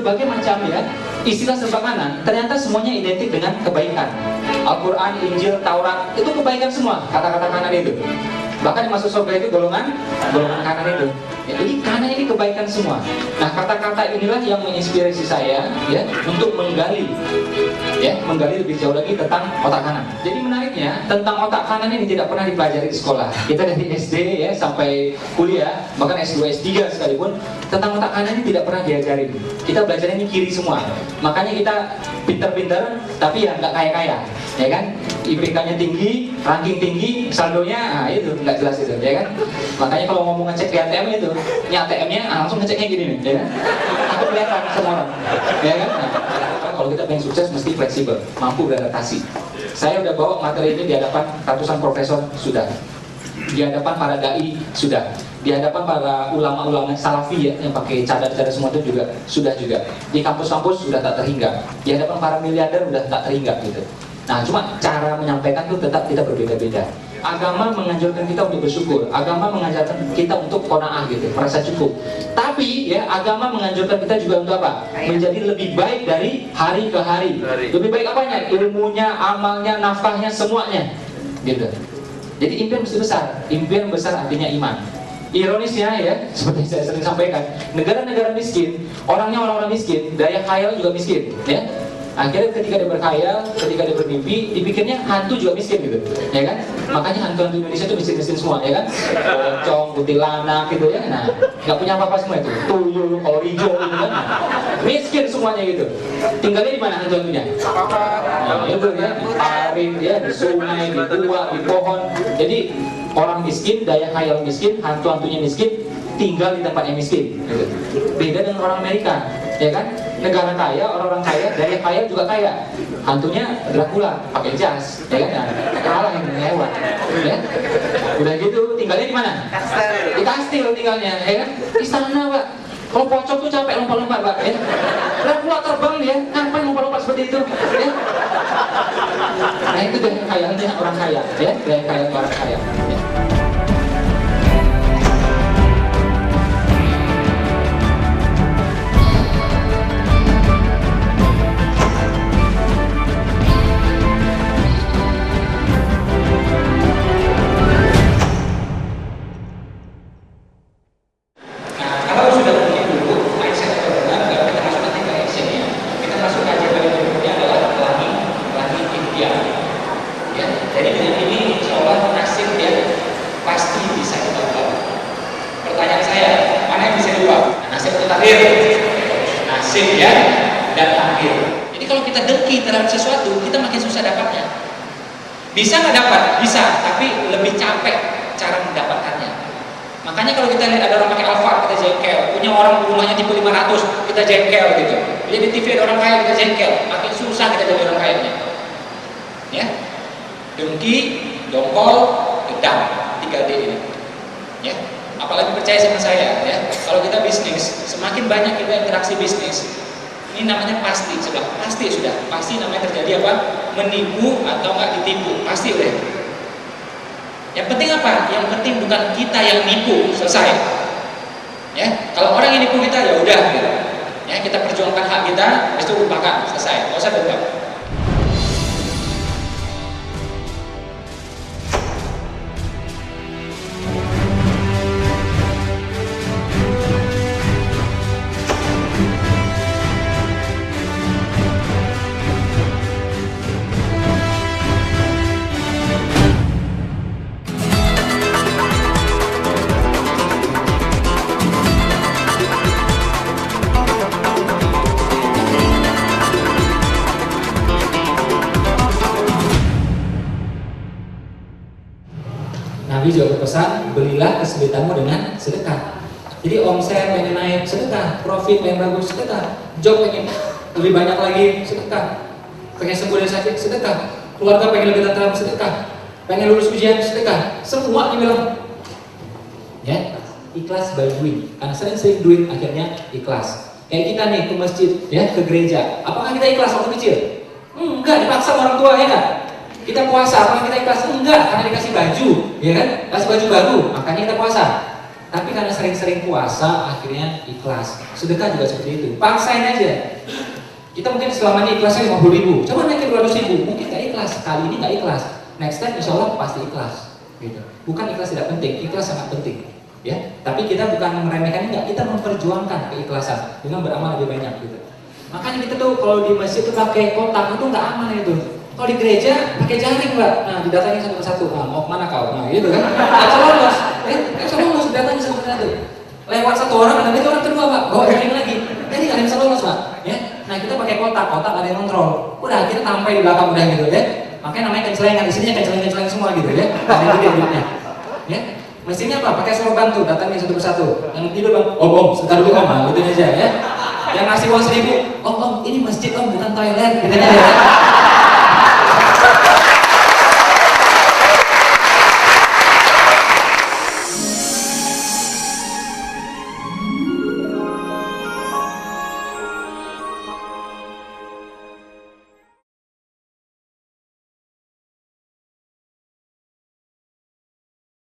berbagai macam ya istilah serba kanan, ternyata semuanya identik dengan kebaikan. Al-Quran, Injil, Taurat itu kebaikan semua, kata-kata kanan itu. Bahkan yang masuk surga itu golongan kanan itu. Ya, jadi kanan ini kebaikan semua. Nah, kata-kata inilah yang menginspirasi saya ya untuk menggali lebih jauh lagi tentang otak kanan. Jadi menariknya tentang otak kanan ini tidak pernah dipelajari di sekolah. Kita dari SD ya sampai kuliah, bahkan S2, S3 sekalipun tentang otak kanan ini tidak pernah diajarin. Kita belajarnya ini kiri semua. Makanya kita pinter-pinter tapi ya nggak kaya-kaya, ya kan? IPK-nya tinggi, ranking tinggi, saldonya itu nggak jelas itu, ya kan? Makanya kalau ngomong ngecek di ATM itu, ini ATM-nya langsung ngeceknya gini nih, ya kan? Aku kelihatan sama orang, ya kan? Nah, kalau kita pengen sukses mesti fleksibel, mampu beradaptasi. Saya udah bawa materi ini di hadapan ratusan profesor sudah, di hadapan para dai sudah, di hadapan para ulama-ulama salafi ya yang pakai cadar-cadar semua itu juga sudah juga. Di kampus-kampus sudah tak terhingga, di hadapan para miliarder sudah tak terhingga gitu. Nah, cuma cara menyampaikan itu tetap kita berbeda-beda. Agama menganjurkan kita untuk bersyukur, agama mengajarkan kita untuk qanaah gitu, merasa cukup. Tapi ya agama menganjurkan kita juga untuk apa? Menjadi lebih baik dari hari ke hari. Lebih baik apanya? Ilmunya, amalnya, nafkahnya, semuanya. Gitu. Jadi impian mesti besar. Impian besar artinya iman. Ironisnya ya, seperti saya sering sampaikan, negara-negara miskin, orangnya orang-orang miskin, daya khayal juga miskin, ya. Akhirnya ketika dia berkhayal, ketika dia bermimpi, dipikirnya hantu juga miskin gitu, ya kan? Makanya hantu-hantu Indonesia itu miskin-miskin semua, ya kan? Pocong, kuntilanak gitu ya, nah nggak punya apa-apa semua itu, tuyul, orijo gitu kan? Miskin semuanya gitu. Tinggalnya di mana hantu-hantunya? Nah, itu ya, di parit ya, di sungai, di gua, di pohon. Jadi orang miskin, daya khayal miskin, hantu-hantunya miskin, tinggal di tempat yang miskin gitu. Beda dengan orang Amerika, ya kan? Negara kaya, orang-orang kaya, daya kaya juga kaya. Hantunya Dracula, pakai jas, ya kan? Kalah yang hewan, ya. Udah gitu, tinggalnya di mana? Di kastil tinggalnya, ya kan? Istana, Pak. Kalau pocong tuh capek lompat-lompat, Pak, ya. Dracula terbang dia, ngapain lompat-lompat seperti itu, ya? Nah itu daya kayanya orang kaya, ya. Daya kaya orang kaya, ya. Nasib ya dan takdir. Jadi kalau kita dengki terhadap sesuatu, kita makin susah dapatnya. Bisa nggak dapat? Bisa, tapi lebih capek cara mendapatkannya. Makanya kalau kita lihat ada orang pakai Alphard, kita jengkel. Punya orang rumahnya tipe 500, kita jengkel gitu. Lihat di TV ada orang kaya, kita jengkel. Makin susah kita jadi orang kayanya. Ya, dengki, dongkol, dendam, 3D ini. Ya. Apalagi percaya sama saya ya, kalau kita bisnis, semakin banyak kita interaksi bisnis, ini namanya pasti, pasti namanya terjadi apa? Menipu atau nggak ditipu, pasti udah. Yang penting apa? Yang penting bukan kita yang nipu, selesai. Ya, kalau orang yang nipu kita ya udah, gitu. Ya kita perjuangkan hak kita, habis itu lupakan, selesai, nggak usah dendam. Nabi juga berpesan, belilah kesulitanmu dengan sedekah. Jadi omset pengen naik, sedekah. Profit pengen bagus, sedekah. Job pengen lebih banyak lagi, sedekah. Pengen sembuh dari sakit, sedekah. Keluarga pengen lebih tentram, sedekah. Pengen lulus ujian, sedekah. Semua dibilang, ya ikhlas by doing. Karena sering duit, akhirnya ikhlas. Kayak kita nih ke masjid, ya ke gereja. Apakah kita ikhlas waktu kecil? Enggak, dipaksa orang tua ya kan? Kita puasa, apakah kita ikhlas? Enggak, karena dikasih baju, ya kan? Kasih baju baru, makanya kita puasa. Tapi karena sering-sering puasa, akhirnya ikhlas. Sedekah juga seperti itu. Paksain aja. Kita mungkin selama ini ikhlasnya 50.000, coba naikin 200.000, mungkin gak ikhlas. Kali ini gak ikhlas. Next time insya Allah pasti ikhlas. Gitu. Bukan ikhlas tidak penting, ikhlas sangat penting. Ya, tapi kita bukan meremehkan, enggak, kita memperjuangkan keikhlasan dengan beramal lebih banyak gitu. Makanya kita tuh kalau di masjid tuh pakai kotak itu nggak aman itu. Kalau di gereja pakai jaring mbak, nah didatangin satu persatu, nah, mau kemana kau? Nah gitu kan, nggak bisa lolos, nggak bisa lolos, didatangin satu persatu. Lewat satu orang, nanti orang kedua pak, bawa jaring lagi, jadi nggak bisa lolos pak. Ya, nah kita pakai kotak ada yang kontrol. Udah kita tampil di belakang udah gitu ya. Makanya namanya kencelengan, di sini kenceleng semua gitu ya. Ada yang gede duitnya. Ya, mestinya apa? Pakai sorban tuh, datangin satu persatu. Yang tidur bang, om, sebentar dulu om, nah, gitu aja ya. Yang ngasih uang 1.000, om ini masjid om bukan toilet, gitu aja ya.